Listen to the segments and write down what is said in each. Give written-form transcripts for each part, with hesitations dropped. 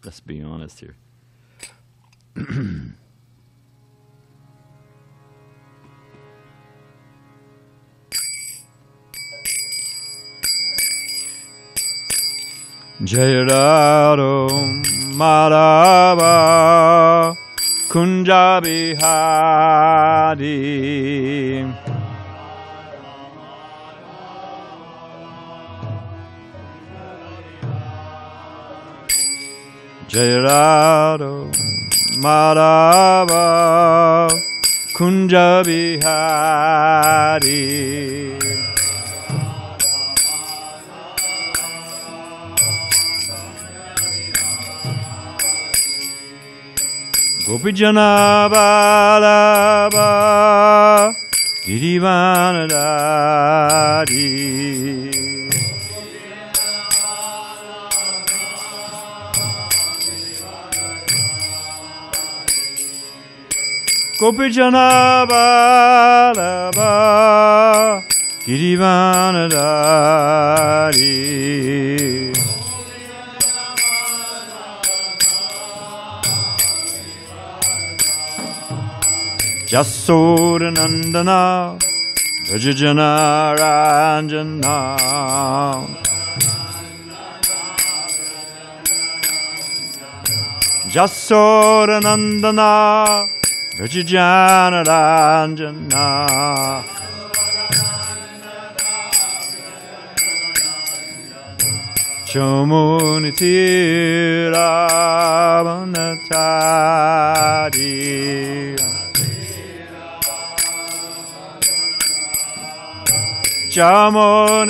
Let's be honest here. Jai Radha Madhava Kunja Bihari Jai Radha Madhava Kunja Bihari Gopijana Vallabha Girivanadari Gopijana Vallabha Girivanadari Jasodanandana Vrajajana Ranjana Jasodanandana Vrajajana Ranjana Chomunitira Vanatari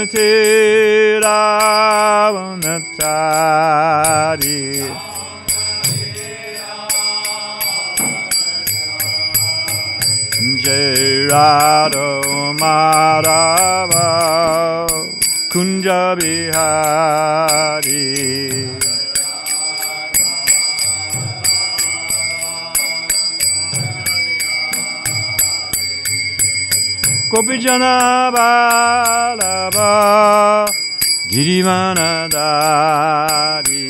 Chamunitira Vanatari Jai Radha Madhava Kunja Bihari Gopijana Vallabha Girivanadari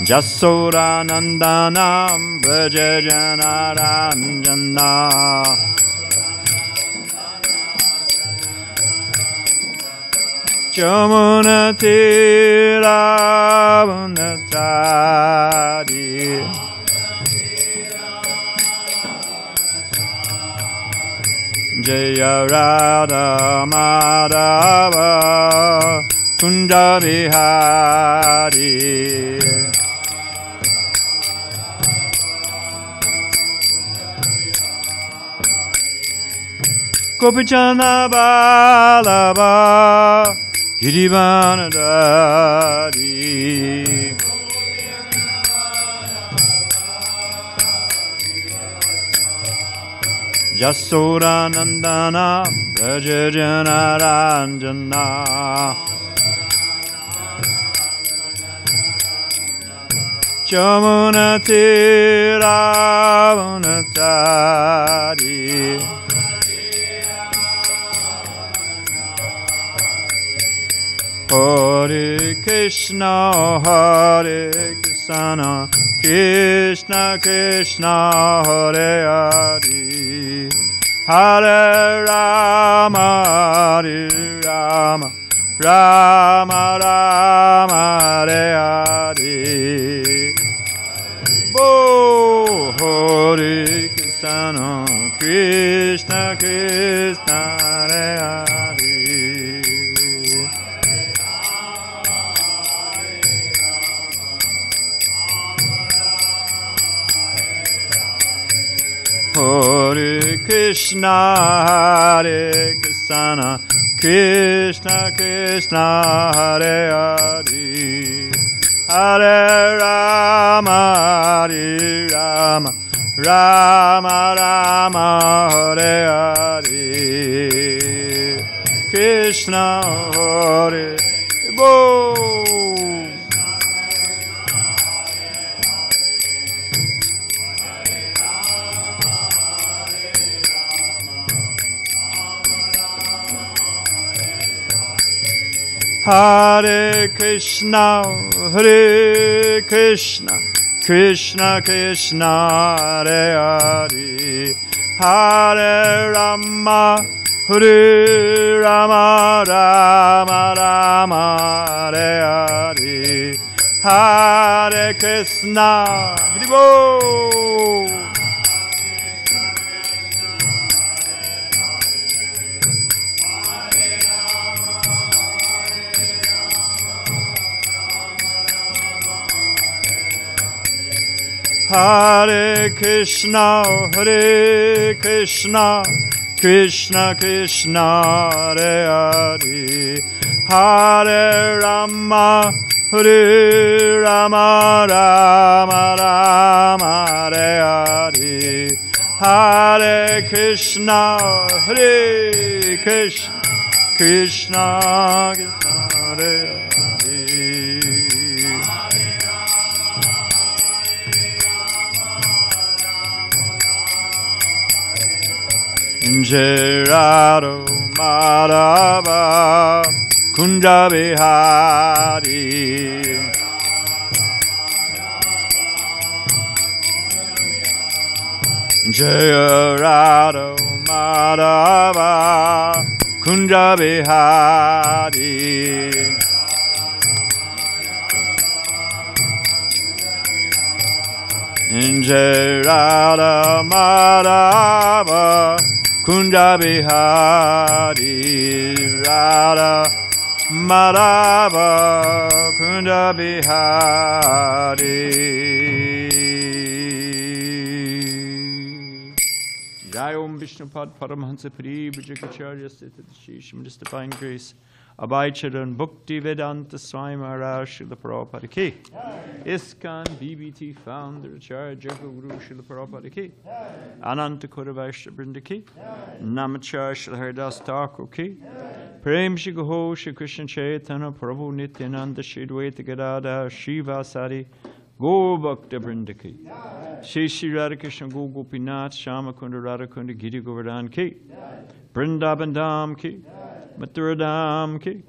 Jasodanandanam Vrajajana Ranjana Chamunatira Vanatari Jaya Radha Madhava Kunja Bihari Gopijana Vallabha Girivanadari Jasodanandana Vrajajana Ranjana Chamunatira Vanatari Hare Krishna, Hare Krishna, Krishna Krishna, Hare Hare, Hare Rama, Hare Rama, Rama Rama, Hare Hare. Oh, Hare Krishna, Krishna Krishna, Hare Hare. Hare Krishna, Hare Krishna, Krishna Krishna, Hare Hare, Hare Rama, Hare Rama, Rama Rama, Hare Hare, Krishna Hare Bo. Hare Krishna, Hare Krishna, Krishna Krishna, Hare Hare, Hare Rama, Hare Rama, Rama Rama, Hare Hare, Hare Krishna, Hare Bol. Hare Krishna, Hare Krishna, Krishna Krishna, Hare Hare, Hare Rama, Hare Rama, Rama Rama, Hare Hare, Hare Krishna, Hare Krishna, Krishna Krishna, Hare Hare. Jai Radha Madhava Kunja Bihari Jai Radha Madhava Kunja Bihari Jai Radha Madhava Kunja Bihari Radha Madhava Kunja Bihari. Jai Om Vishnupad Paramahansa Pari Vijayacharya Sthitadashish Minister Divine Grace Abhaicharan Bhakti Vedanta Swami Maharaj Srila Prabhupada Ki ISKCON BBT Founder Acharya Guru Srila Prabhupada Ki Ananta Kota Vaishnava Vrinda Ki Namacharya Srila Haridas Thakur Ki Prem Shri Gaho Shri Krishna Chaitanya Prabhu Nityananda Shri Dvaita Gadadhar Shiva Sari Go Bhakta Vrinda Ki Shri Shri Radha Krishna Go Gopinath Shama Kunda Radha Kunda Giri Govardhan Ki Vrindavan Dham Ki Mathura Dham Ki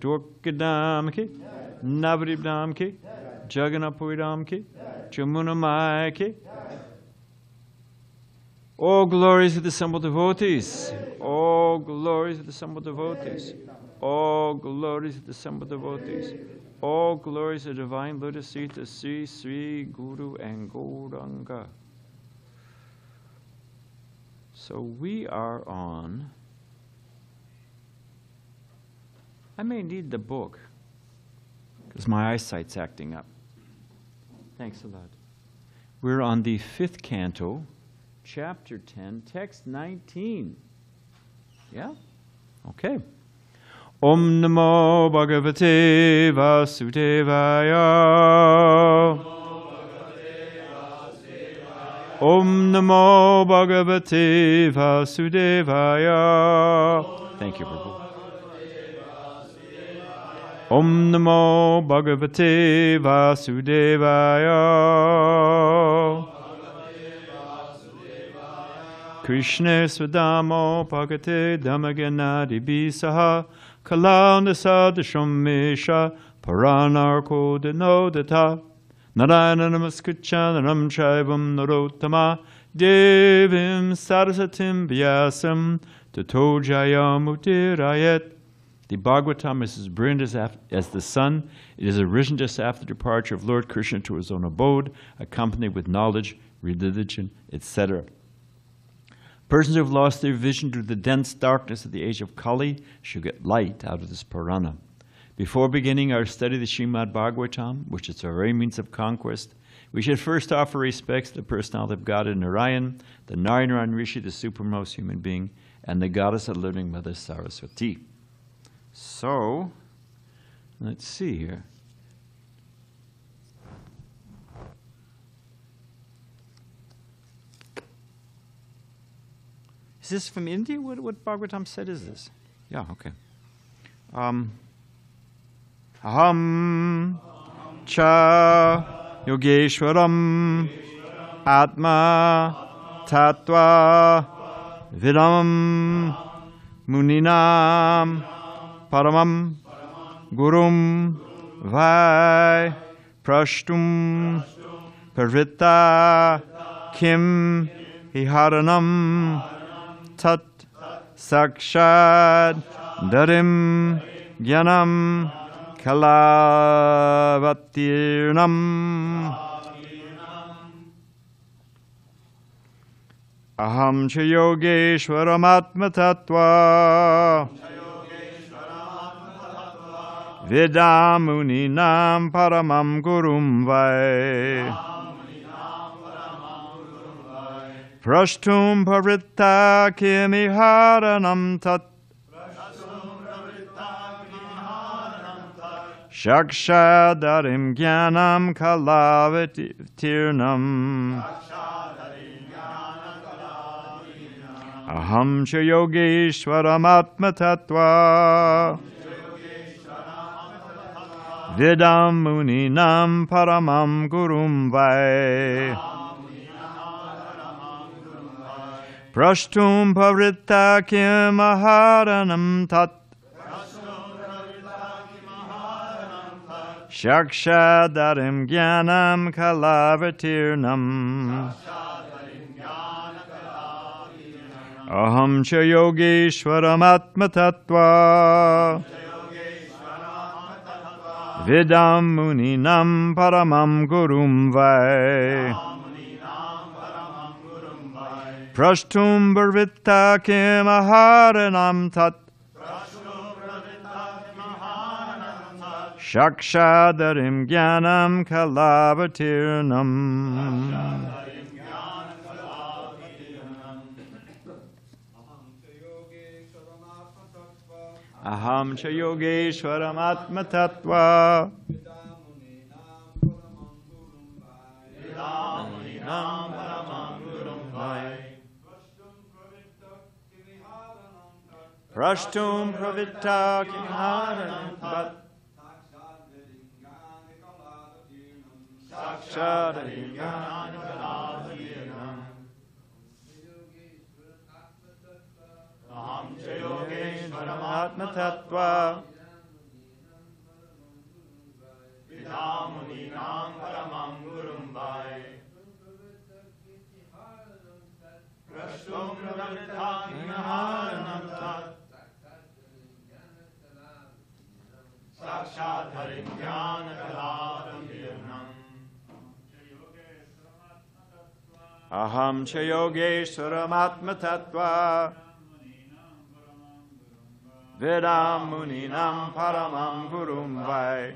Dwarka Dham Ki Navadip Dham Ki Jagannath Puri Dham Ki Jamuna Maya Ki. All glories of the assembled devotees. All glories of the assembled devotees. All glories of the assembled devotees. All glories of divine lotus feet to Sri Sri Guru and Gauranga. So we are on. I may need the book because my eyesight's acting up. Thanks a lot. We're on the 5th canto, chapter 10, text 19. Yeah? Okay. Om Namo Bhagavate Vasudevaya. Om Namo Bhagavate Vasudevaya. Thank you, Prabhu. Om Namo Bhagavate Vasudevaya. Krishna Swadamo Bhagate Dhammaganadi Bisaha Kalanasa Dashomesha Paranarko Denodata Narayana Namaskritchananam Shaivam Narottama Devim Sarasatim Vyasam Tato Jayamutirayet. The Bhagavatam is as brilliant as the sun. It is arisen just after the departure of Lord Krishna to his own abode, accompanied with knowledge, religion, etc. Persons who have lost their vision due to the dense darkness of the age of Kali should get light out of this Purana. Before beginning our study of the Srimad Bhagavatam, which is our very means of conquest, we should first offer respects to the personality of God in Narayan, the Narayan Rishi, the supremmost human being, and the goddess of living Mother Saraswati. So, let's see here. Is this from India? What Bhagavatam said is this? Yeah, okay. Aham cha yogeshwaram atma tattva vidam muninam paramam gurum vai prashtum parita kim iharanam tat sakshad darim gyanam kalavatirnam aham cha yogeshwaram atma tattva Vidamuninam paramam gurum vai Prashtum paritta kimiharanam tat Shakshadarim jnanam kalavatirnam Aham cha yogeshwaram atma tattva Vidam muninam paramam gurum vai Prashtum paritta kimaharanam tat Shakshadarim jnanam kalavatirnam Aham cha yogeshwaram atma tattva Vidam muninam paramam gurum vai Prashtum bharvita kimaharanam tat Shakshadarim jnanam kalavatirnam Aham cha yogeshwaram atma tattva Vidamuninam paramam gurum vai Prashtum pravita kimiharanam tat Sakshadarim jnanam kalavatirnam Aham cha yogeshwaram atma tattva Vidamuninam paramam gurum vai Prashtum pravita kimiharanam tat Sakshadarim jnanam kalavatirnam Aham cha yogeshwaram atma tattva Vedam muninam paramam gurum vai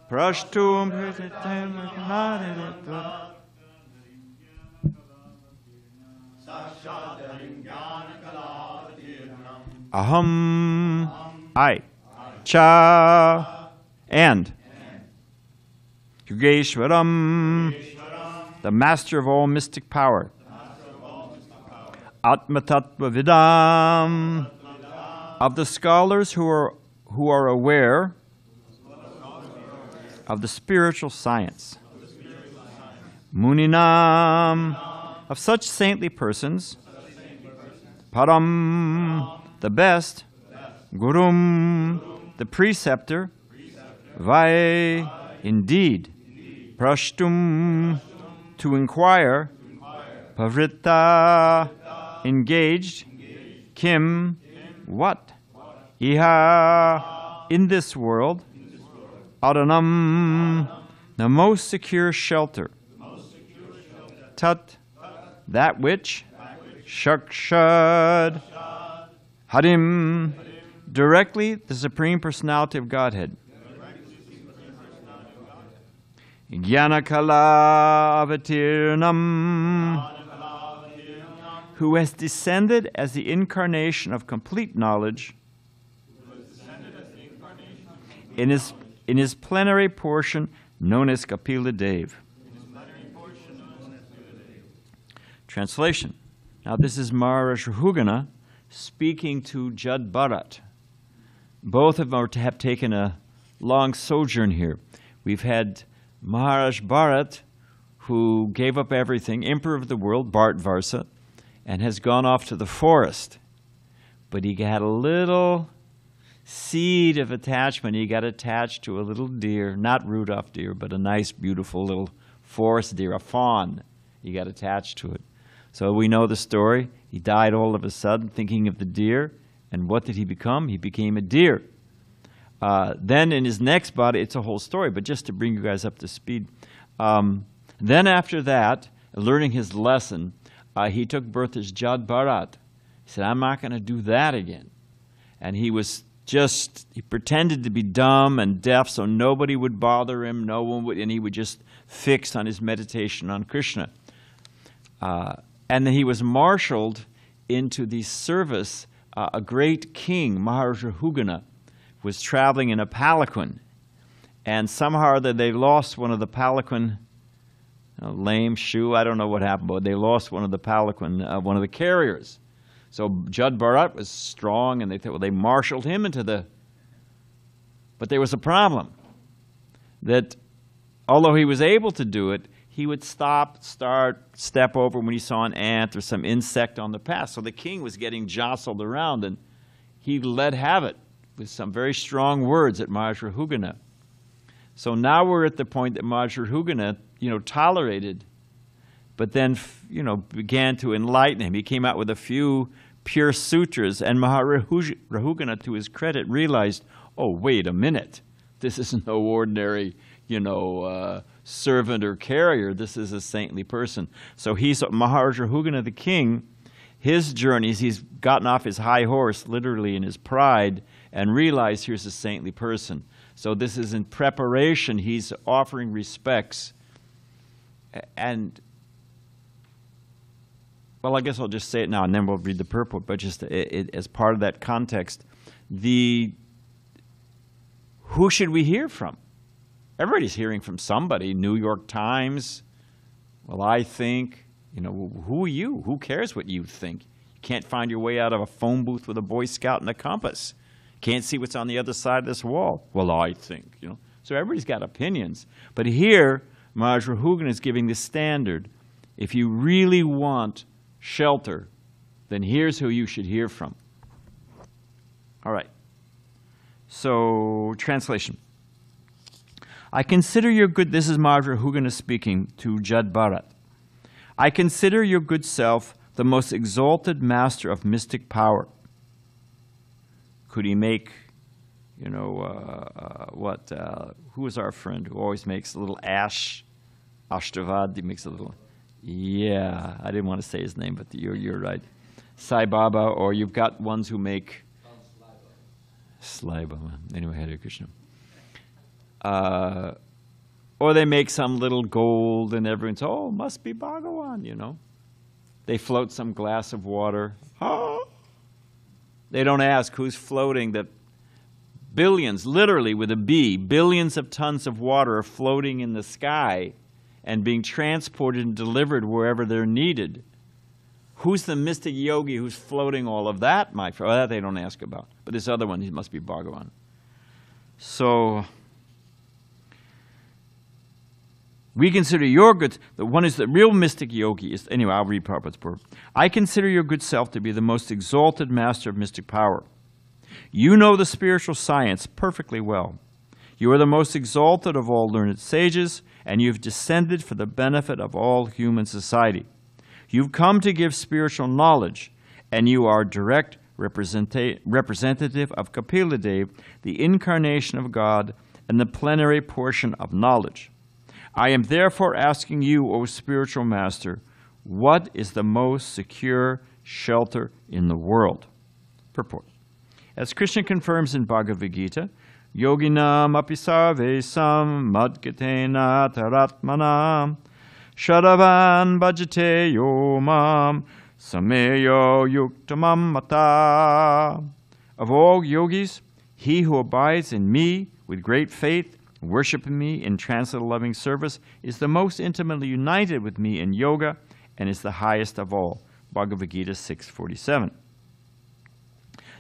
Prashtum prititem mahaditva Aham I Cha and Yogeshwaram the master of all mystic power Atma Tattva Vidam of the scholars who are aware of the spiritual science. Muninam of such saintly persons. Param the best. Gurum the preceptor. Vai indeed. Prashtum to inquire. Pavrita engaged, Kim, what? Iha, in this world, Adanam, the most secure shelter. Tat, that which, Shakshad, Harim, directly the Supreme Personality of Godhead. Jnanakala avatirnam, who has descended as the incarnation of complete knowledge in his plenary portion known as Kapila Dev. Translation. Now this is Maharaj Rahugana speaking to Jad Bharat. Both of them have taken a long sojourn here. We've had Maharaj Bharat, who gave up everything, emperor of the world, Bharatvarsa, and has gone off to the forest. But he had a little seed of attachment, he got attached to a little deer, not Rudolph deer, but a nice, beautiful little forest deer, a fawn. He got attached to it. So we know the story. He died all of a sudden thinking of the deer. And what did he become? He became a deer. Then in his next body, it's a whole story, but just to bring you guys up to speed. Then after that, learning his lesson, he took birth as Jad Bharat. He said, I'm not going to do that again. And he pretended to be dumb and deaf so nobody would bother him, no one would, and he would just fix on his meditation on Krishna. And then he was marshaled into the service. A great king, Maharaja Hugana, was traveling in a palanquin. And somehow they lost one of the palanquin, lame shoe, I don't know what happened, but they lost one of the palanquin, one of the carriers. So Jad Bharat was strong, and they thought, well, they marshaled him into the... But there was a problem, that although he was able to do it, he would step over when he saw an ant or some insect on the path. So the king was getting jostled around, and he let have it with some very strong words at Maharaja Hugana. So now we're at the point that Maharaja Hugana, tolerated, but then, began to enlighten him. He came out with a few pure sutras, and Maharaja Hugana, to his credit, realized, oh, wait a minute, this isn't no ordinary, servant or carrier. This is a saintly person. So Maharaja Hugana, the king, his journeys, he's gotten off his high horse, literally in his pride, and realized here's a saintly person. So this is in preparation. He's offering respects. And, well, I guess I'll just say it now, and then we'll read the purport. But just as part of that context, who should we hear from? Everybody's hearing from somebody. New York Times. Well, I think, who are you? Who cares what you think? You can't find your way out of a phone booth with a Boy Scout and a compass. Can't see what's on the other side of this wall. Well, I think, So everybody's got opinions. But here, Maharaja Hugana is giving the standard. If you really want shelter, then here's who you should hear from. All right. So, translation. I consider your good, this is Maharaja Hugana speaking to Jad Bharat. I consider your good self the most exalted master of mystic power. Could he make, who is our friend who always makes a little Ashtavad, he makes a little, yeah, I didn't want to say his name, but you're right. Sai Baba, or you've got ones who make, Sai Baba, anyway, Hare Krishna. Or they make some little gold and everyone's, oh, must be Bhagawan, They float some glass of water. Oh. They don't ask who's floating the billions, literally with a B, billions of tons of water are floating in the sky and being transported and delivered wherever they're needed. Who's the mystic yogi who's floating all of that, my friend? Well, that they don't ask about. But this other one, he must be Bhagawan. So we consider your good, the one is the real mystic yogi. Is anyway, I'll read Prabhupada's purport. I consider your good self to be the most exalted master of mystic power. You know the spiritual science perfectly well. You are the most exalted of all learned sages, and you have descended for the benefit of all human society. You've come to give spiritual knowledge, and you are direct representative of Kapila Dev, the incarnation of God, and the plenary portion of knowledge. I am therefore asking you, O spiritual master, what is the most secure shelter in the world? Purport. As Krishna confirms in Bhagavad Gita, Yoginam api sarvesam madgatena taratmanam shadavan bhajate yomam sameyo yuktamam mata. Of all yogis, he who abides in me with great faith, worshiping me in transcendental loving service, is the most intimately united with me in yoga and is the highest of all. Bhagavad Gita 6:47.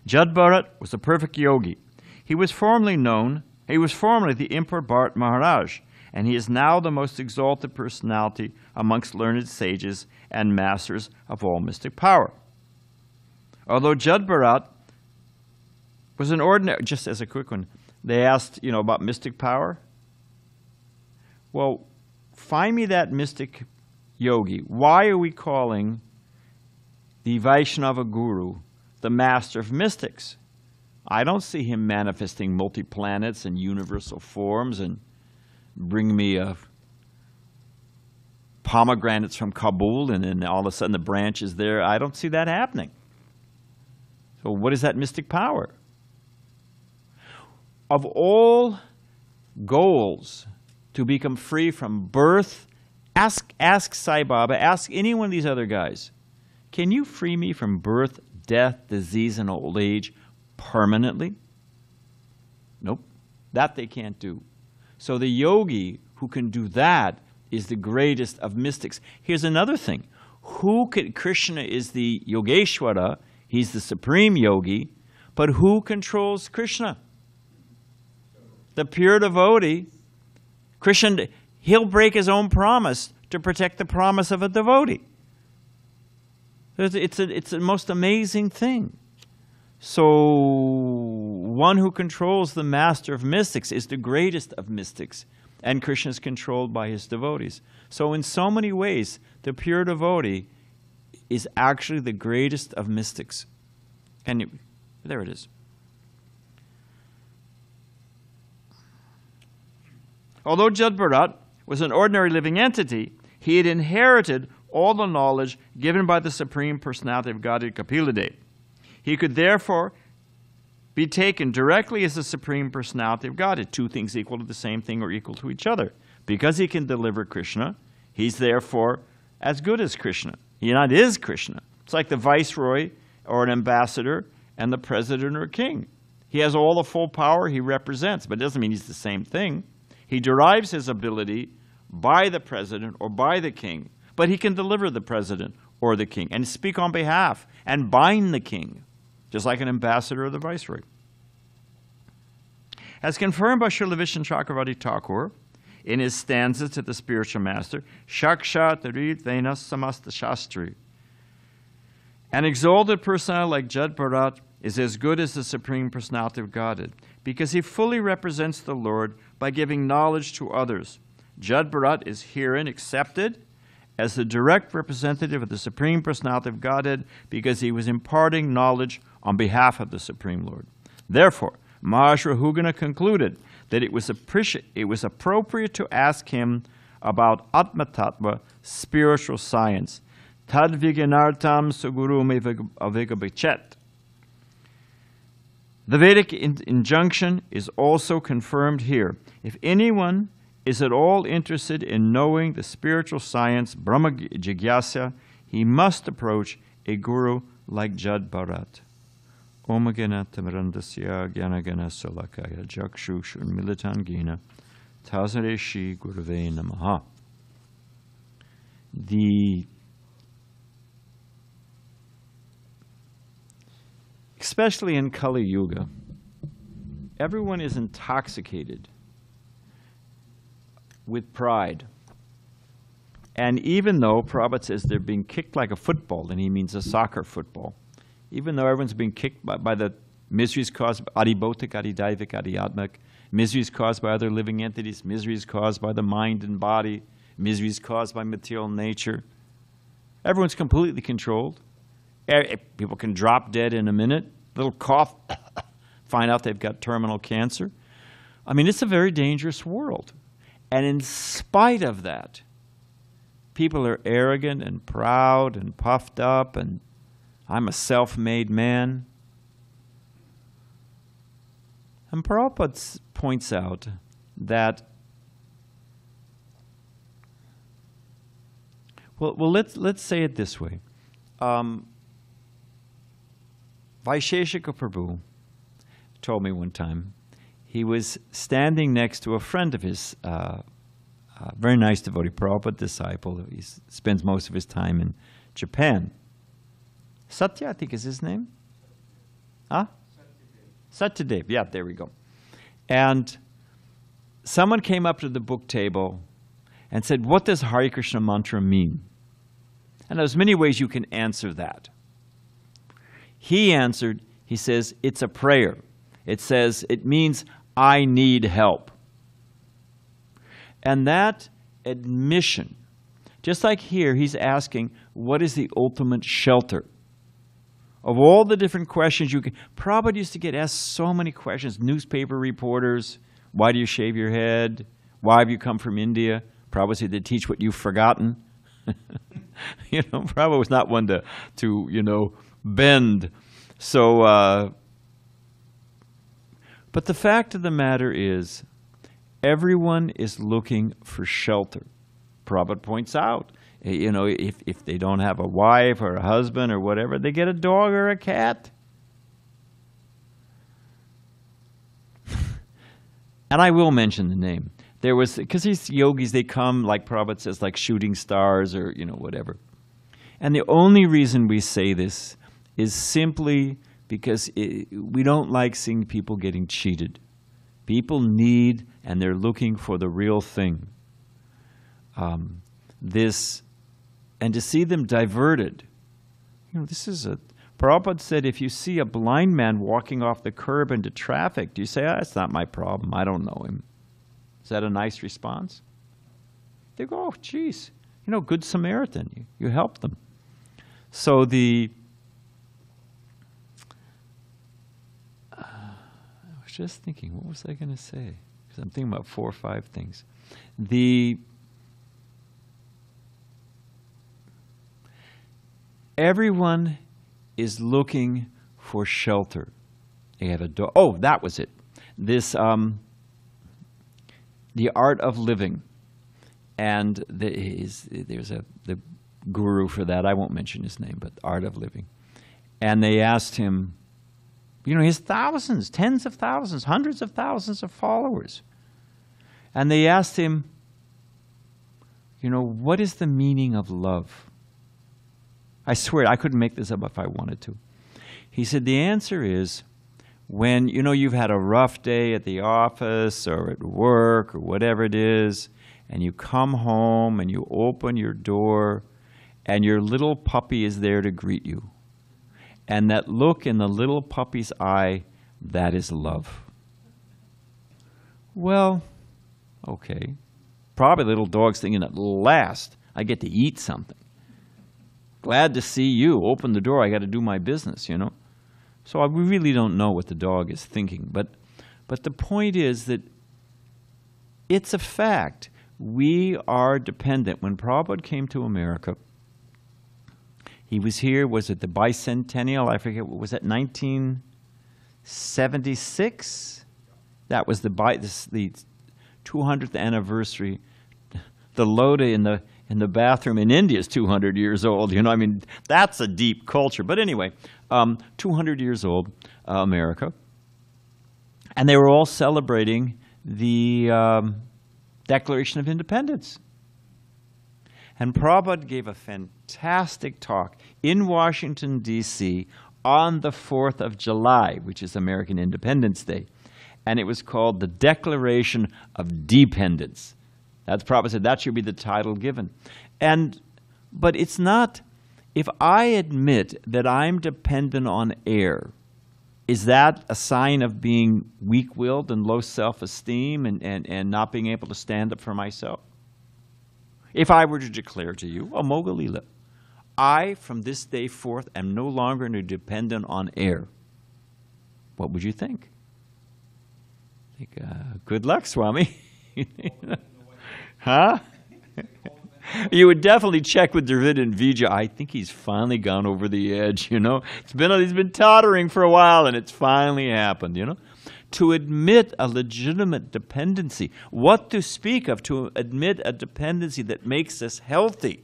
Jad Bharat was a perfect yogi. He was formerly the Emperor Bharat Maharaj, and he is now the most exalted personality amongst learned sages and masters of all mystic power. Although Jad Bharat was an ordinary, just as a quick one, they asked, about mystic power. Well, find me that mystic yogi. Why are we calling the Vaishnava guru the master of mystics? I don't see him manifesting multi-planets and universal forms and bring me pomegranates from Kabul and then all of a sudden the branch is there. I don't see that happening. So what is that mystic power? Of all goals to become free from birth, ask Sai Baba, ask any one of these other guys, can you free me from birth, death, disease, and old age permanently? Nope. That they can't do. So the yogi who can do that is the greatest of mystics. Here's another thing. Krishna is the Yogeshwara, he's the supreme yogi, but who controls Krishna? The pure devotee. Krishna, he'll break his own promise to protect the promise of a devotee. It's the most amazing thing. So one who controls the master of mystics is the greatest of mystics, and Krishna is controlled by his devotees. So in so many ways, the pure devotee is actually the greatest of mystics. And there it is. Although Jad Bharat was an ordinary living entity, he had inherited all the knowledge given by the Supreme Personality of Godhead, Kapila Dev. He could therefore be taken directly as the Supreme Personality of Godhead, two things equal to the same thing or equal to each other. Because he can deliver Krishna, he's therefore as good as Krishna. He not is Krishna. It's like the viceroy or an ambassador and the president or king. He has all the full power he represents, but it doesn't mean he's the same thing. He derives his ability by the president or by the king, but he can deliver the president or the king and speak on behalf and bind the king, just like an ambassador or the viceroy. As confirmed by Srila Vishnu Chakravarti Thakur in his stanzas to the spiritual master, Shakshat Ridvena Samasta Shastri, an exalted personality like Jad Bharat is as good as the Supreme Personality of Godhead, because he fully represents the Lord by giving knowledge to others. Jad Bharat is herein accepted as the direct representative of the Supreme Personality of Godhead because he was imparting knowledge on behalf of the Supreme Lord. Therefore, Maharaj Rahugana concluded that it was appropriate to ask him about Atma Tattva, spiritual science. Tad Vignanartam Sugurume Avigabichet. The Vedic injunction is also confirmed here. If anyone is at all interested in knowing the spiritual science, Brahma Jigyasa, he must approach a guru like Jad Bharat. Om Gana Tamarandasya Gyanagana Salakaya Jakshu Shunmilitan Gina Tazare Shri Gurave Namaha. Especially in Kali Yuga, everyone is intoxicated with pride. And even though Prabhupada says they're being kicked like a football, and he means a soccer football, even though everyone's being kicked by the miseries caused by Adibhotik, Adidaivik, Adiyatmak, miseries caused by other living entities, miseries caused by the mind and body, miseries caused by material nature, everyone's completely controlled. People can drop dead in a minute, little cough, find out they've got terminal cancer. I mean, it's a very dangerous world. And in spite of that, people are arrogant and proud and puffed up, and I'm a self-made man. And Prabhupada points out that, well, let's say it this way. Vaisheshika Prabhu told me one time, he was standing next to a friend of his, very nice devotee, Prabhupada disciple. He spends most of his time in Japan. Satya, I think is his name. Huh? Satyadev. Yeah, there we go. And someone came up to the book table and said, what does Hare Krishna mantra mean? And there's many ways you can answer that. He answered, he says, it's a prayer. It says, it means I need help. And that admission, just like here, he's asking, what is the ultimate shelter? Of all the different questions you can, Prabhupada used to get asked so many questions. Newspaper reporters, why do you shave your head? Why have you come from India? Prabhupada said to teach what you've forgotten. Prabhupada was not one to bend. So, but the fact of the matter is, everyone is looking for shelter. Prabhupada points out, if they don't have a wife or a husband or whatever, they get a dog or a cat. And I will mention the name. There was, because these yogis, they come, like Prabhupada says, like shooting stars or, whatever. And the only reason we say this is simply because we don't like seeing people getting cheated. People need, and they're looking for the real thing. And to see them diverted, Prabhupada said, if you see a blind man walking off the curb into traffic, do you say, it's not my problem, I don't know him? Is that a nice response? They go, oh, geez, good Samaritan, you help them. So I was just thinking, what was I going to say? Because I'm thinking about 4 or 5 things. Everyone is looking for shelter. They have a dog. Oh, that was it. This, the art of living, and there's the guru for that. I won't mention his name, but art of living. And they asked him, he has thousands, tens of thousands, hundreds of thousands of followers. And they asked him, what is the meaning of love? I swear, I couldn't make this up if I wanted to. He said, the answer is, when, you've had a rough day at the office or at work or whatever it is, and you come home and you open your door and your little puppy is there to greet you. And that look in the little puppy's eye, that is love. Well, okay. Probably the little dog's thinking, at last, I get to eat something. Glad to see you. Open the door. I got to do my business, So we really don't know what the dog is thinking. But the point is that it's a fact. We are dependent. When Prabhupada came to America, he was here, was it the bicentennial? I forget, was that 1976? That was the 200th anniversary. The Lota in the bathroom in India is 200 years old. That's a deep culture. But anyway, 200 years old, America. And they were all celebrating the Declaration of Independence. And Prabhupada gave a fantastic talk in Washington, D.C. on the 4th of July, which is American Independence Day. And it was called the Declaration of Dependence. That's Prabhupada said that should be the title given. But it's not, if I admit that I'm dependent on air, is that a sign of being weak-willed and low self-esteem and not being able to stand up for myself? If I were to declare to you, Mogalila, I from this day forth am no longer dependent on air, what would you think? Good luck, Swami. Huh? You would definitely check with Dravid and Vijay. I think he's finally gone over the edge, He's been tottering for a while, and it's finally happened, To admit a legitimate dependency. What to speak of to admit a dependency that makes us healthy?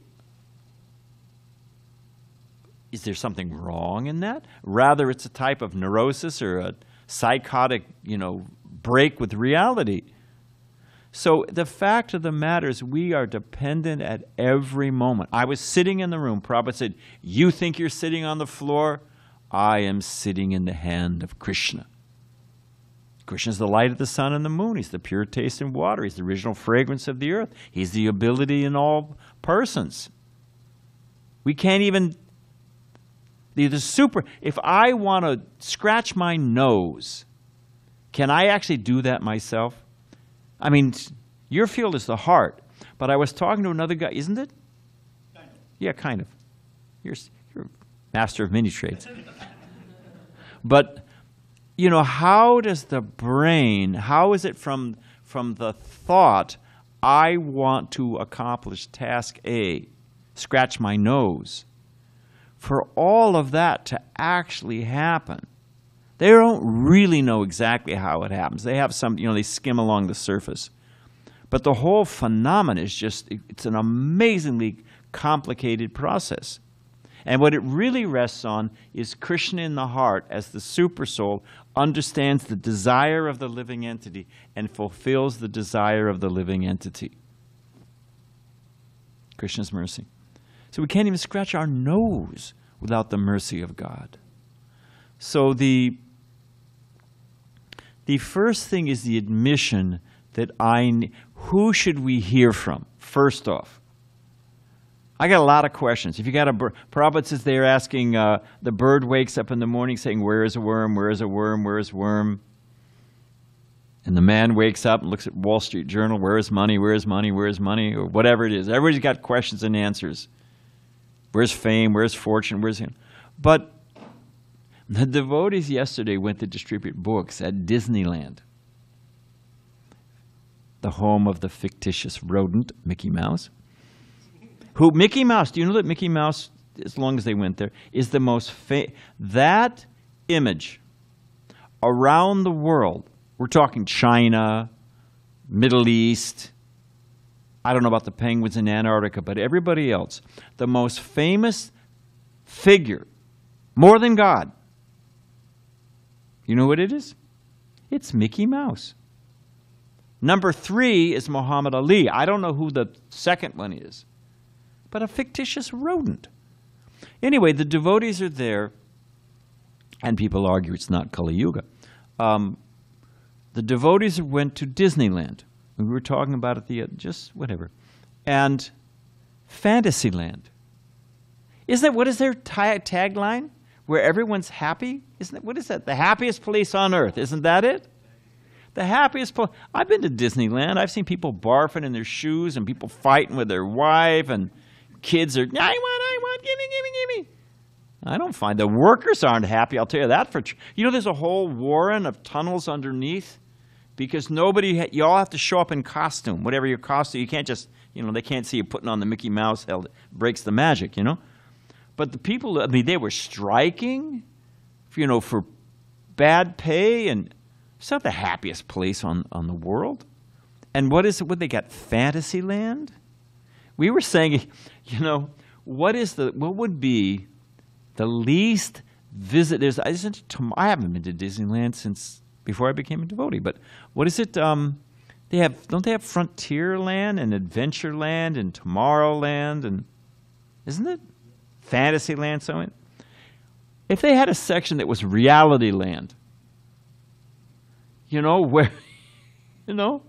Is there something wrong in that? Rather, it's a type of neurosis or a psychotic, break with reality. So the fact of the matter is we are dependent at every moment. I was sitting in the room. Prabhupada said, you think you're sitting on the floor? I am sitting in the hand of Krishna. Krishna is the light of the sun and the moon. He's the pure taste in water. He's the original fragrance of the earth. He's the ability in all persons. We can't even, if I want to scratch my nose, Can I actually do that myself? I mean, your field is the heart, but I was talking to another guy, isn't it? Kind of. Yeah, kind of. You're a master of many trades. But, you know, how does the brain, how is it from the thought, I want to accomplish task A, scratch my nose, for all of that to actually happen? They don't really know exactly how it happens. They have some, you know, they skim along the surface. But the whole phenomenon is just, it's an amazingly complicated process. And what it really rests on is Krishna in the heart, as the supersoul, understands the desire of the living entity and fulfills the desire of the living entity. Krishna's mercy. So we can't even scratch our nose without the mercy of God. So the first thing is the admission that who should we hear from? First off, I got a lot of questions. If you got a bird, Prabhupada says they're asking, the bird wakes up in the morning saying, where is a worm, where is a worm, where is worm? And the man wakes up and looks at Wall Street Journal, where is money, where is money, where is money, or whatever it is. Everybody's got questions and answers. Where's fame, where's fortune, where's him? But the devotees yesterday went to distribute books at Disneyland, the home of the fictitious rodent, Mickey Mouse. Mickey Mouse, do you know that Mickey Mouse, as long as they went there, is the most that image around the world, we're talking China, Middle East, I don't know about the penguins in Antarctica, but everybody else, the most famous figure, more than God, you know what it is? It's Mickey Mouse. Number 3 is Muhammad Ali. I don't know who the second one is, but a fictitious rodent. Anyway, the devotees are there, and people argue it's not Kali Yuga. The devotees went to Disneyland. We were talking about it, just whatever. And Fantasyland. What is their tagline? Where everyone's happy? What is that? The happiest place on earth. Isn't that it? The happiest place. I've been to Disneyland. I've seen people barfing in their shoes and people fighting with their wife, and kids are, I want, give me. I don't find the workers aren't happy, I'll tell you that. You know, there's a whole warren of tunnels underneath because you all have to show up in costume, whatever your costume. You can't just, you know, they can't see you putting on the Mickey Mouse head. It breaks the magic, you know. But the people, I mean, they were striking, you know, for bad pay, and it's not the happiest place on the world. And what they got? Fantasyland? We were saying, you know, what would be the least visit? I haven't been to Disneyland since before I became a devotee, but what is it? Don't they have Frontierland and Adventureland and Tomorrowland, and isn't it Fantasyland? So if they had a section that was Reality Land, you know, where, you know,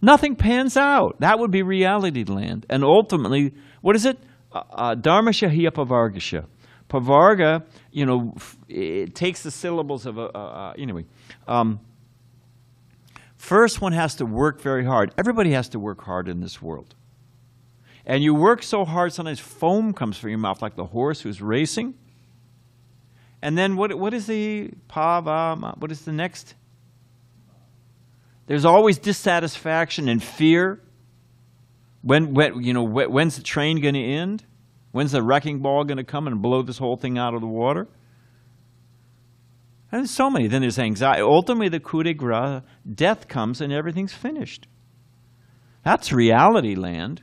nothing pans out. That would be Reality Land. And ultimately, what is it? Dharmasya hiya pavargasya. Pavarga, you know, it takes the syllables of anyway. First, one has to work very hard. Everybody has to work hard in this world. And you work so hard, sometimes foam comes from your mouth, like the horse who's racing. And then what is the what is the next? There's always dissatisfaction and fear. When's the train going to end? When's the wrecking ball going to come and blow this whole thing out of the water? And there's so many. Then there's anxiety. Ultimately, the coup de grace, death comes and everything's finished. That's Reality Land.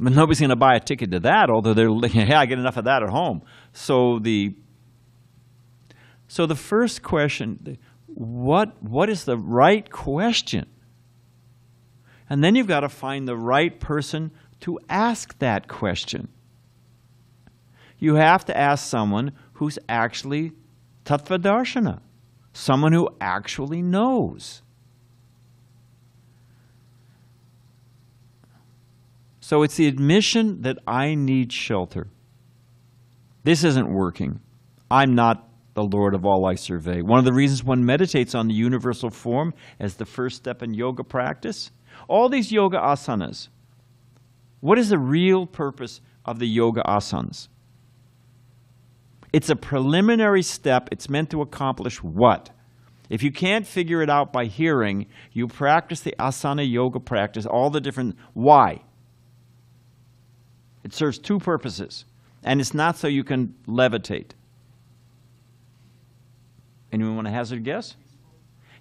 But nobody's going to buy a ticket to that, although they're looking, hey, I get enough of that at home. So the first question, what is the right question? And then you've got to find the right person to ask that question. You have to ask someone who's actually tattva-darshana, someone who actually knows. So it's the admission that I need shelter. This isn't working. I'm not the Lord of all I survey. One of the reasons one meditates on the universal form as the first step in yoga practice, all these yoga asanas, what is the real purpose of the yoga asanas? It's a preliminary step. It's meant to accomplish what? If you can't figure it out by hearing, you practice the asana yoga practice, all the different, why? It serves two purposes, and it's not so you can levitate. Anyone want to hazard a guess?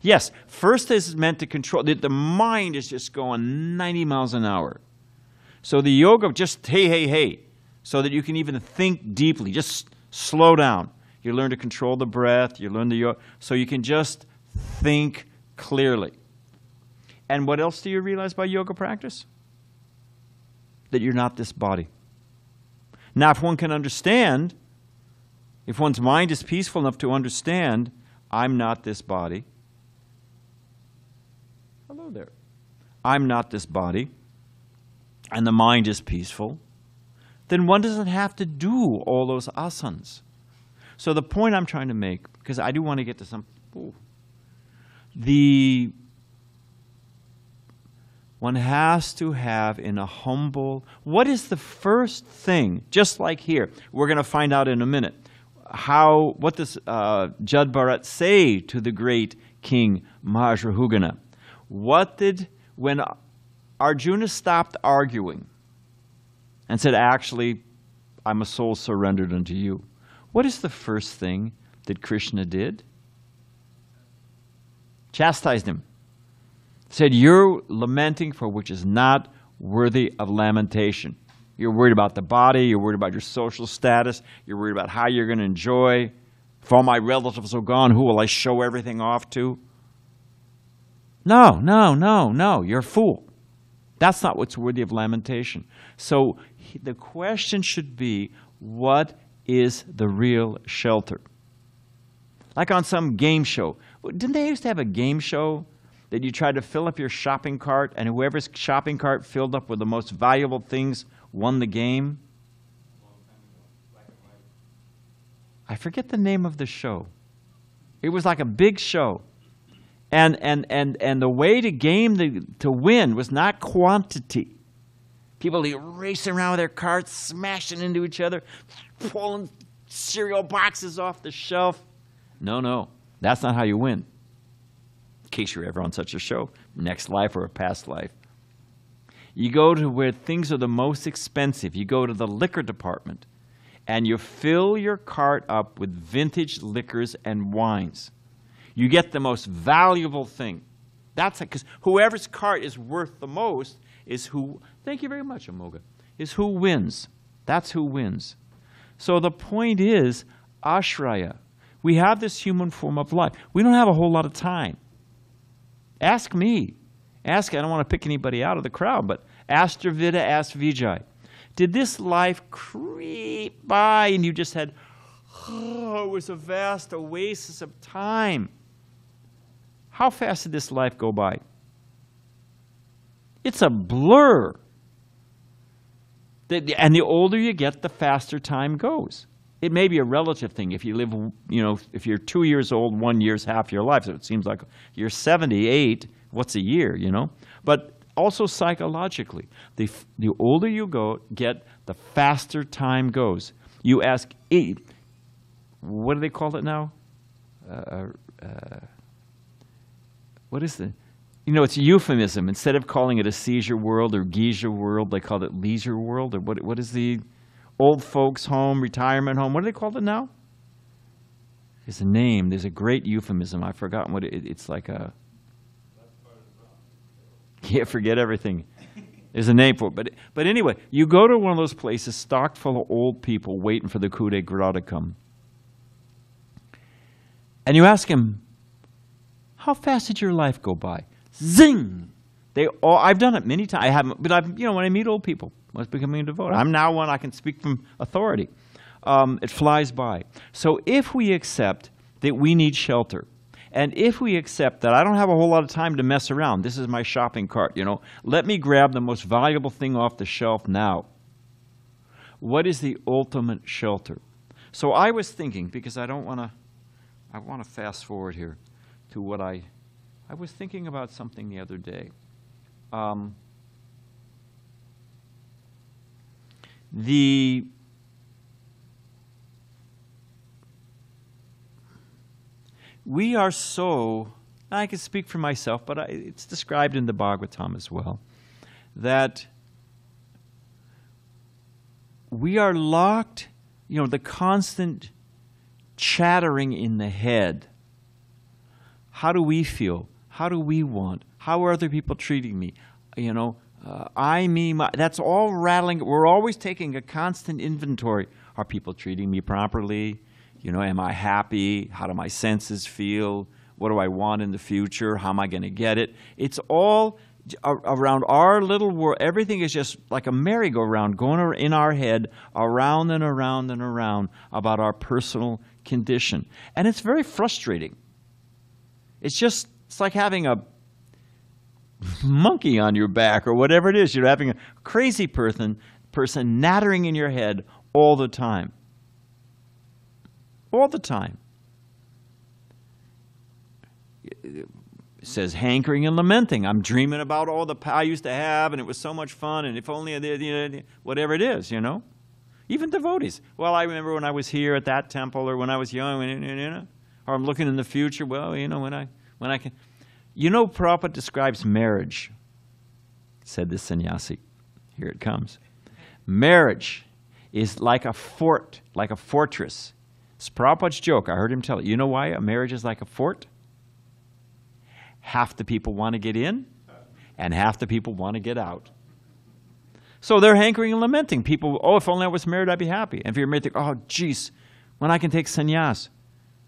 Yes, first this is meant to control, the mind is just going 90 miles an hour. So the yoga, just hey, hey, hey, so that you can even think deeply, just slow down. You learn to control the breath, you learn the yoga, so you can just think clearly. And what else do you realize by yoga practice? That you're not this body. Now, if one can understand, if one's mind is peaceful enough to understand, I'm not this body. Hello there. I'm not this body, and the mind is peaceful, then one doesn't have to do all those asanas. So the point I'm trying to make, because I do want to get to some, one has to have in a humble, what is the first thing, just like here, we're going to find out in a minute, what does Jad Bharat say to the great king Mahasrahugana? When Arjuna stopped arguing and said, actually, I'm a soul surrendered unto you, what is the first thing that Krishna did? Chastised him. Said, you're lamenting for which is not worthy of lamentation. You're worried about the body, you're worried about your social status, you're worried about how you're going to enjoy. If all my relatives are gone, who will I show everything off to? No, no, no, no, you're a fool. That's not what's worthy of lamentation. So the question should be, what is the real shelter? Like on some game show. Didn't they used to have a game show that you tried to fill up your shopping cart, and whoever's shopping cart filled up with the most valuable things won the game? I forget the name of the show. It was like a big show. And the way to win was not quantity. People racing around with their carts, smashing into each other, pulling cereal boxes off the shelf. No, no, that's not how you win. In case you're ever on such a show, next life or a past life. You go to where things are the most expensive. You go to the liquor department, and you fill your cart up with vintage liquors and wines. You get the most valuable thing. That's it, because whoever's cart is worth the most is who, thank you very much, Amoga, is who wins. That's who wins. So the point is, ashraya. We have this human form of life. We don't have a whole lot of time. Ask me. I don't want to pick anybody out of the crowd, but ask Dravida, ask Vijay. Did this life creep by and you just had, it was a vast oasis of time? How fast did this life go by? It's a blur. And the older you get, the faster time goes. It may be a relative thing. If you live, if you're 2 years old, 1 year's half your life, so it seems like you're 78, what's a year, But also psychologically, the older you get, the faster time goes. You ask, what do they call it now? What is the? It's a euphemism. Instead of calling it a seizure world or geisha world, they call it leisure world. Or what is the old folks' home, retirement home? What do they call it now? There's a name. There's a great euphemism. I've forgotten what it's like a. Can't forget everything. There's a name for it. But anyway, you go to one of those places stocked full of old people waiting for the coup de grace to come. And you ask him, how fast did your life go by? Zing! I've done it many times. I haven't, but when I meet old people, I was becoming a devote. I'm now one I can speak from authority. It flies by. So if we accept that we need shelter, and if we accept that I don't have a whole lot of time to mess around, this is my shopping cart, let me grab the most valuable thing off the shelf now. What is the ultimate shelter? So I was thinking, because I don't want to I want to fast forward here to what I was thinking about something the other day. We are so, I can speak for myself, but it's described in the Bhagavatam as well, that we are locked, the constant chattering in the head. How do we feel? How do we want? How are other people treating me? I, me, my, that's all rattling. We're always taking a constant inventory. Are people treating me properly? Am I happy? How do my senses feel? What do I want in the future? How am I going to get it? It's all around our little world. Everything is just like a merry-go-round going in our head, around and around and around about our personal condition. And it's very frustrating. It's like having a monkey on your back or whatever it is. You're having a crazy person nattering in your head all the time. All the time. It says hankering and lamenting. I'm dreaming about all the I used to have, and it was so much fun, and if only I did, whatever it is, Even devotees. Well, I remember when I was here at that temple, or when I was young, or I'm looking in the future. Well, when I can. Prabhupada describes marriage, said this sannyasi. Here it comes. Marriage is like a fort, like a fortress. It's Prabhupada's joke. I heard him tell it. You know why a marriage is like a fort? Half the people want to get in, and half the people want to get out. So they're hankering and lamenting. People, if only I was married, I'd be happy. And if you're married, think, oh, geez, when I can take sannyas,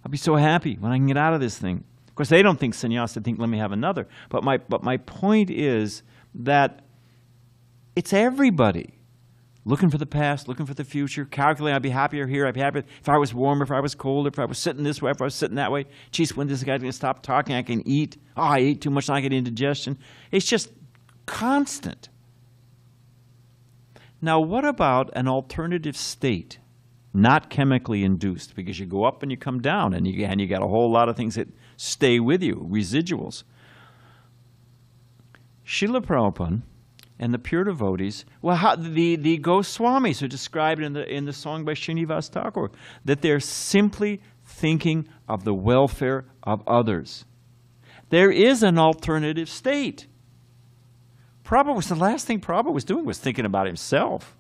I'll be so happy when I can get out of this thing. Of course, they don't think sannyas, they think, let me have another. But my point is that it's everybody. Looking for the past, looking for the future, calculating, I'd be happier here, I'd be happier if I was warmer, if I was colder, if I was sitting this way, if I was sitting that way. Geez, when is this guy going to stop talking? I can eat. Oh, I ate too much, I get indigestion. It's just constant. Now, what about an alternative state, not chemically induced? Because you go up and you come down, and you got a whole lot of things that stay with you, residuals. Srila Prabhupada and the pure devotees, the Goswamis who described in the song by Srinivas Thakur, that they're simply thinking of the welfare of others. There is an alternative state. The last thing Prabhupada was doing was thinking about himself.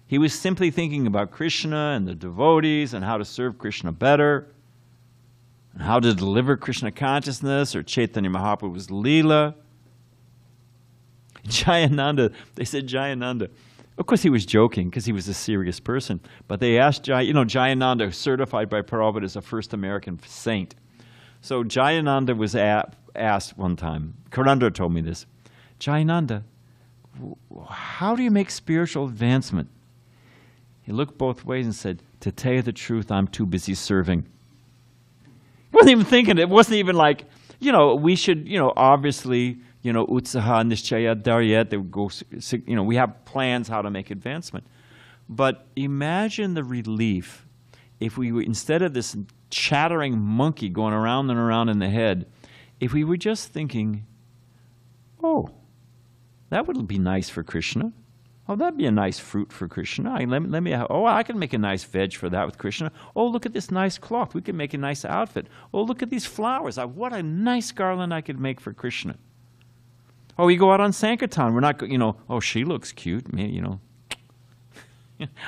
He was simply thinking about Krishna and the devotees and how to serve Krishna better, and how to deliver Krishna consciousness, or Chaitanya Mahaprabhu's Leela. Jayananda, they said Jayananda. Of course, he was joking because he was a serious person. But they asked Jayananda, certified by Prabhupada as the first American saint. So Jayananda was asked one time, Karandra told me this, Jayananda, how do you make spiritual advancement? He looked both ways and said, to tell you the truth, I'm too busy serving. He wasn't even thinking, it wasn't even like, we should, obviously, utsaha, nishchaya, daryat, we have plans how to make advancement. But imagine the relief if we were, instead of this chattering monkey going around and around in the head, if we were just thinking, oh, that would be nice for Krishna. Oh, that'd be a nice fruit for Krishna. I can make a nice veg for that with Krishna. Oh, look at this nice cloth. We can make a nice outfit. Oh, look at these flowers. What a nice garland I could make for Krishna. Oh, we go out on Sankirtan. We're not, oh, she looks cute. Man,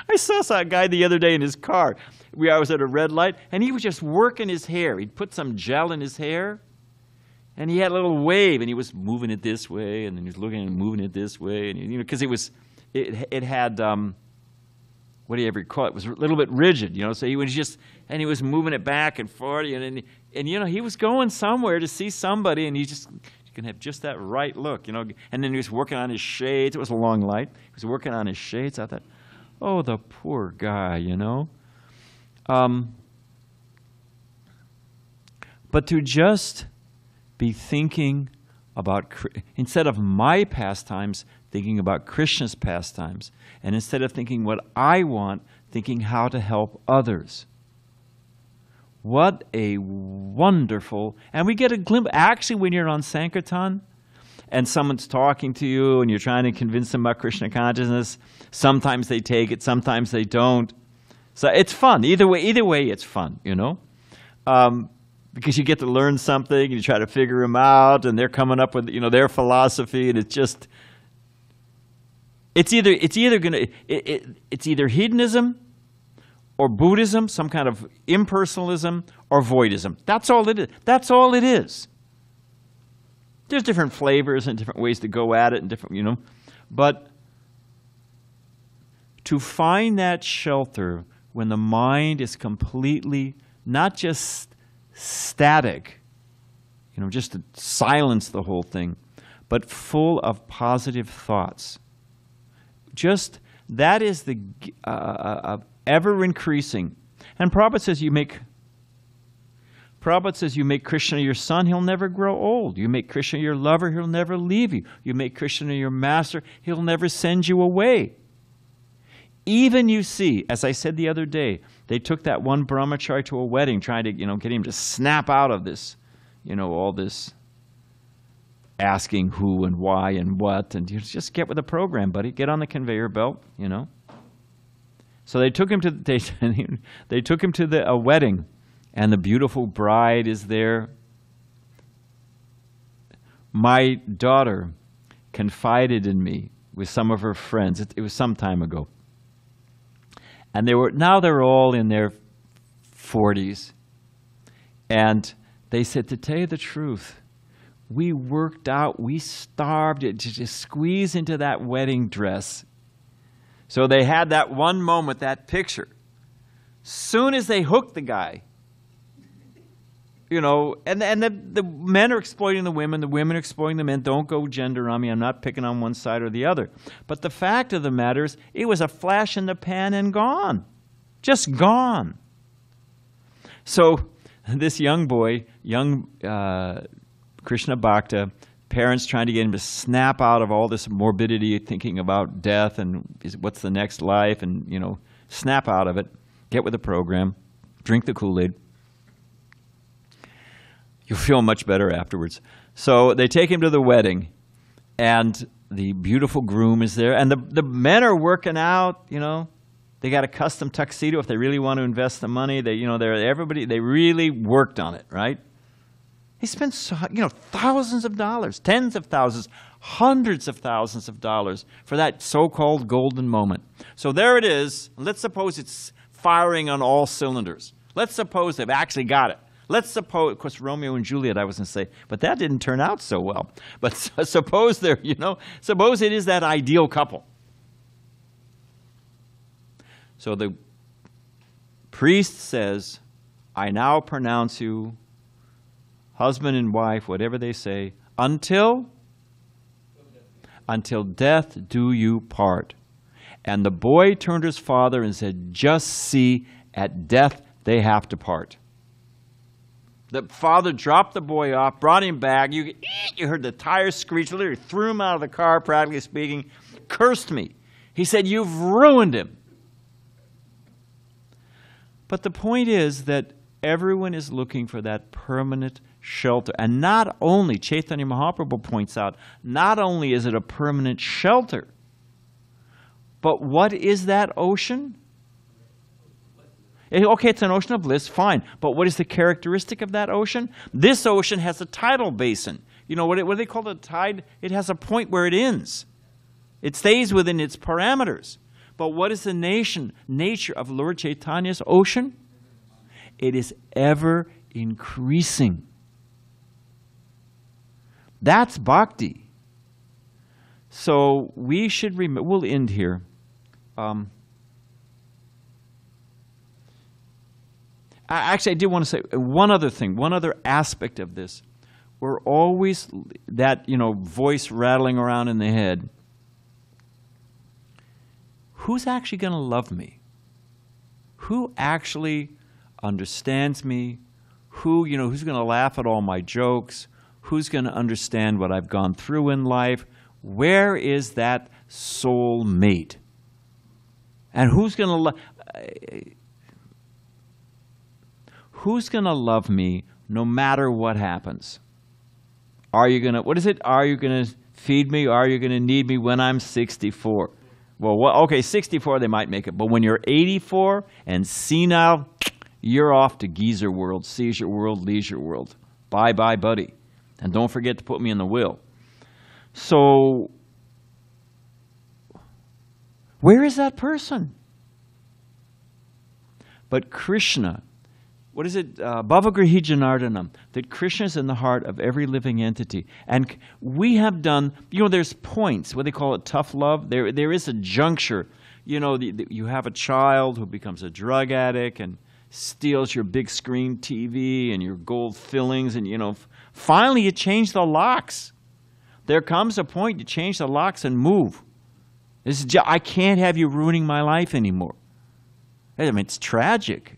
I saw a guy the other day in his car. I was at a red light, and he was just working his hair. He'd put some gel in his hair, and he had a little wave, and he was moving it this way, and then he was looking and moving it this way, and because it had what do you ever call it? It was a little bit rigid, So he was moving it back and forth, and he was going somewhere to see somebody, and you can have just that right look, And then he was working on his shades. It was a long light. He was working on his shades. I thought, oh, the poor guy, But to just be thinking about, instead of my pastimes, thinking about Krishna's pastimes, and instead of thinking what I want, thinking how to help others. What a wonderful, and we get a glimpse, actually when you're on Sankirtan and someone's talking to you and you're trying to convince them about Krishna consciousness, sometimes they take it, sometimes they don't. So it's fun. Either way it's fun, you know? Because you get to learn something and you try to figure them out and they're coming up with, you know, their philosophy, and it's just, it's either hedonism or Buddhism, some kind of impersonalism, or voidism. That's all it is. That's all it is. There's different flavors and different ways to go at it and different, you know. But to find that shelter when the mind is completely, not just static, you know, just to silence the whole thing, but full of positive thoughts. Just, that is the ever increasing. And Prabhupada says you make Krishna your son, he'll never grow old. You make Krishna your lover, he'll never leave you. You make Krishna your master, he'll never send you away. Even you see, as I said the other day, they took that one brahmachari to a wedding trying to, you know, get him to snap out of this, you know, all this asking who and why and what, and you just get with the program, buddy. Get on the conveyor belt, you know. So they took him to a wedding, and the beautiful bride is there. My daughter confided in me with some of her friends. It was some time ago, and now they're all in their 40s, and they said, to tell you the truth, we worked out, we starved it to just squeeze into that wedding dress. So they had that one moment, that picture. Soon as they hooked the guy, you know, and the men are exploiting the women are exploiting the men. Don't go gender on me. I'm not picking on one side or the other. But the fact of the matter is, it was a flash in the pan and gone. Just gone. So this young boy, Krishna Bhakta, parents trying to get him to snap out of all this morbidity, thinking about death and what's the next life, and, you know, snap out of it, get with the program, drink the Kool-Aid. You'll feel much better afterwards. So they take him to the wedding, and the beautiful groom is there, and the men are working out, you know. They got a custom tuxedo if they really want to invest the money. They really worked on it, right? He spent, thousands of dollars, tens of thousands, hundreds of thousands of dollars for that so-called golden moment. So there it is. Let's suppose it's firing on all cylinders. Let's suppose they've actually got it. Let's suppose, of course, Romeo and Juliet, I was going to say, but that didn't turn out so well. But suppose suppose it is that ideal couple. So the priest says, I now pronounce you husband and wife, whatever they say, until death do you part. And the boy turned to his father and said, just see, at death they have to part. The father dropped the boy off, brought him back. You heard the tires screech, literally threw him out of the car, practically speaking, cursed me. He said, you've ruined him. But the point is that everyone is looking for that permanent shelter. And not only, Chaitanya Mahaprabhu points out, not only is it a permanent shelter, but what is that ocean? Okay, it's an ocean of bliss, fine. But what is the characteristic of that ocean? This ocean has a tidal basin. You know, what do they call the tide? It has a point where it ends. It stays within its parameters. But what is the nature of Lord Chaitanya's ocean? It is ever increasing. That's bhakti. So we should remember, we'll end here. Actually, I did want to say one other thing, one other aspect of this. We're always, that, voice rattling around in the head. Who's actually going to love me? Who actually understands me? Who's going to laugh at all my jokes? Who's going to understand what I've gone through in life? Where is that soul mate? And who's going to who's going to love me no matter what happens? Are you going to, what is it? Are you going to feed me? Are you going to need me when I'm 64? Well, okay, 64 they might make it. But when you're 84 and senile, you're off to geezer world, seizure world, leisure world. Bye-bye, buddy. And don't forget to put me in the will. So, where is that person? But Krishna, what is it? Bhavagrihi Janardanam, that Krishna is in the heart of every living entity. And we have done, there's points, what they call it, tough love. There is a juncture. You have a child who becomes a drug addict and steals your big screen TV and your gold fillings, and finally you change the locks. There comes a point you change the locks and move. I can't have you ruining my life anymore. I mean, it's tragic.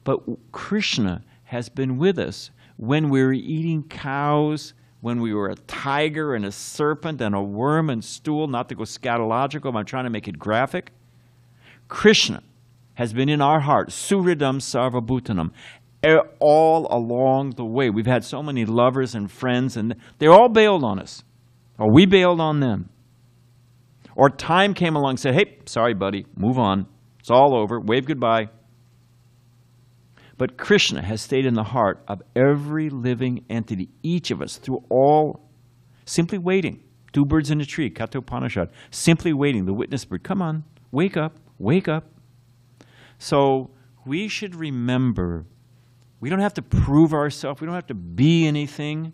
But Krishna has been with us when we were eating cows, when we were a tiger and a serpent and a worm and stool, not to go scatological, but I'm trying to make it graphic. Krishna has been in our heart, Suridam Sarvabhutanam, all along the way. We've had so many lovers and friends, and they all bailed on us. Or we bailed on them. Or time came along and said, hey, sorry, buddy, move on. It's all over. Wave goodbye. But Krishna has stayed in the heart of every living entity, each of us, through all, simply waiting. Two birds in a tree, Kathopanishad. Simply waiting, the witness bird. Come on, wake up, wake up. So we should remember, we don't have to prove ourselves. We don't have to be anything.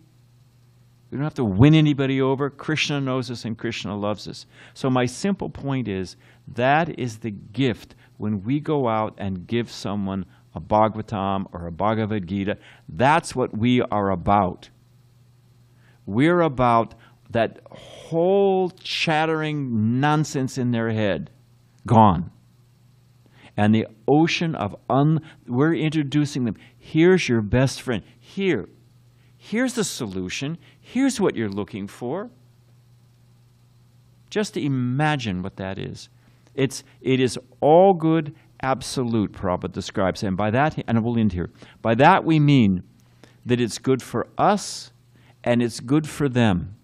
We don't have to win anybody over. Krishna knows us and Krishna loves us. So my simple point is, that is the gift when we go out and give someone a Bhagavatam or a Bhagavad Gita. That's what we are about. We're about that whole chattering nonsense in their head gone. And the ocean of we're introducing them. Here's your best friend. Here's the solution. Here's what you're looking for. Just imagine what that is. It is all good, absolute, Prabhupada describes. And by that, and we'll end here, by that we mean that it's good for us and it's good for them.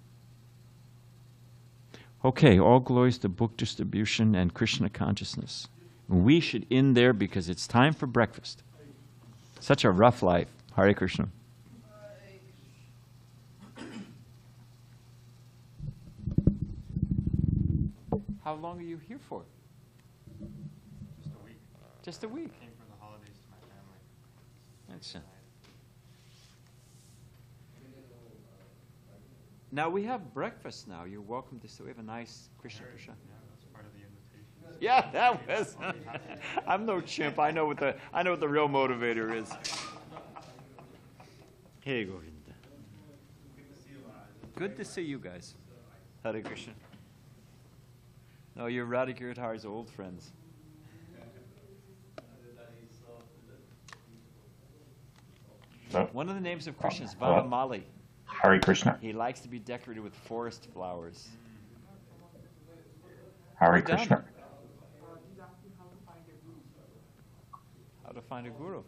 Okay, all glories to book distribution and Krishna consciousness. We should end there because it's time for breakfast. Such a rough life. Hare Krishna. How long are you here for? Just a week. Just a week? I came for the holidays to my family. That's Now we have breakfast now. You're welcome to stay. We have a nice Krishna Prasad. Yeah, that's part of the invitation. Yeah, that was. I'm no chimp. I know what the real motivator is. Here you go. Good to see you guys. Hare Krishna. No, you're Radhikirthar's old friends. One of the names of Krishna is Vanamali. Hare Krishna. He likes to be decorated with forest flowers. Hare Krishna. How to find a guru.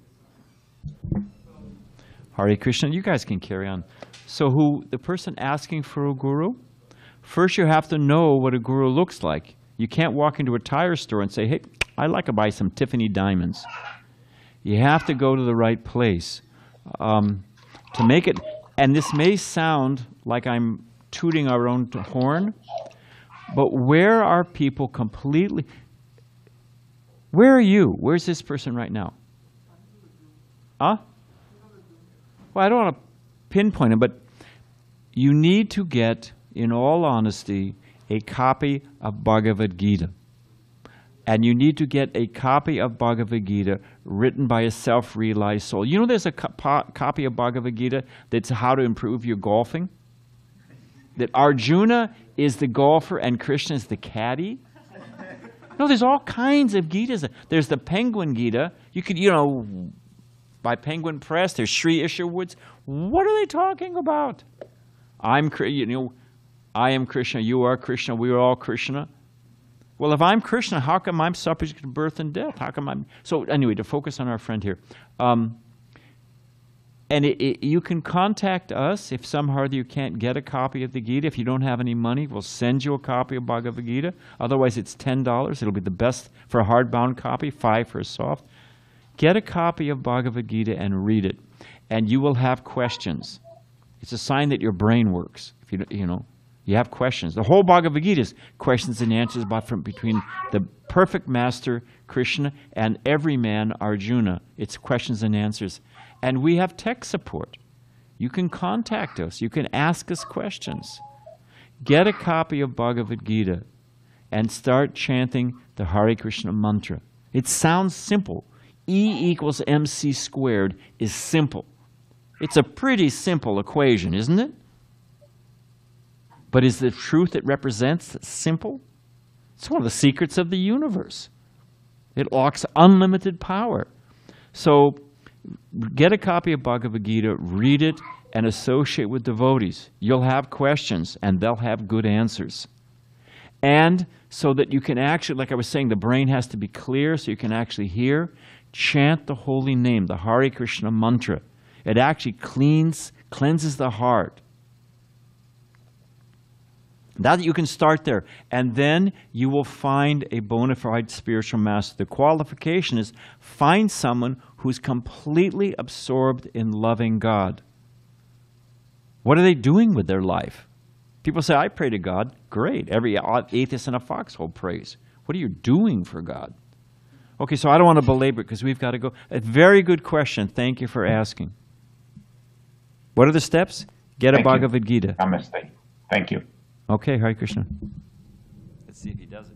Hare Krishna. You guys can carry on. So the person asking for a guru, first you have to know what a guru looks like. You can't walk into a tire store and say, hey, I'd like to buy some Tiffany diamonds. You have to go to the right place. To make it, and this may sound like I'm tooting our own horn, but where are people completely, where are you? Where's this person right now? Huh? Well, I don't want to pinpoint him, but you need to get, in all honesty, a copy of Bhagavad Gita. And you need to get a copy of Bhagavad Gita written by a self-realized soul. You know there's a copy of Bhagavad Gita that's how to improve your golfing? That Arjuna is the golfer and Krishna is the caddy? No, there's all kinds of Gitas. There's the Penguin Gita. You could, by Penguin Press, there's Sri Isherwood's. What are they talking about? I am Krishna, you are Krishna, we are all Krishna. Well, if I'm Krishna, how come I'm subject to birth and death? How come I'm... So anyway, to focus on our friend here. And you can contact us if somehow you can't get a copy of the Gita. If you don't have any money, we'll send you a copy of Bhagavad Gita. Otherwise, it's $10. It'll be the best for a hardbound copy, $5 for a soft. Get a copy of Bhagavad Gita and read it, and you will have questions. It's a sign that your brain works. If you have questions. The whole Bhagavad Gita is questions and answers between the perfect master, Krishna, and every man, Arjuna. It's questions and answers. And we have tech support. You can contact us. You can ask us questions. Get a copy of Bhagavad Gita and start chanting the Hare Krishna mantra. It sounds simple. E equals MC squared is simple. It's a pretty simple equation, isn't it? But is the truth it represents simple? It's one of the secrets of the universe. It locks unlimited power. So get a copy of Bhagavad Gita, read it, and associate with devotees. You'll have questions, and they'll have good answers. And so that you can actually, like I was saying, the brain has to be clear so you can actually hear, chant the holy name, the Hare Krishna mantra. It actually cleanses the heart. Now that you can start there, and then you will find a bona fide spiritual master. The qualification is find someone who's completely absorbed in loving God. What are they doing with their life? People say, I pray to God. Great. Every atheist in a foxhole prays. What are you doing for God? Okay, so I don't want to belabor it because we've got to go. A very good question. Thank you for asking. What are the steps? Get a Bhagavad Gita. Namaste. Thank you. Okay, Hare Krishna. Let's see if he does it.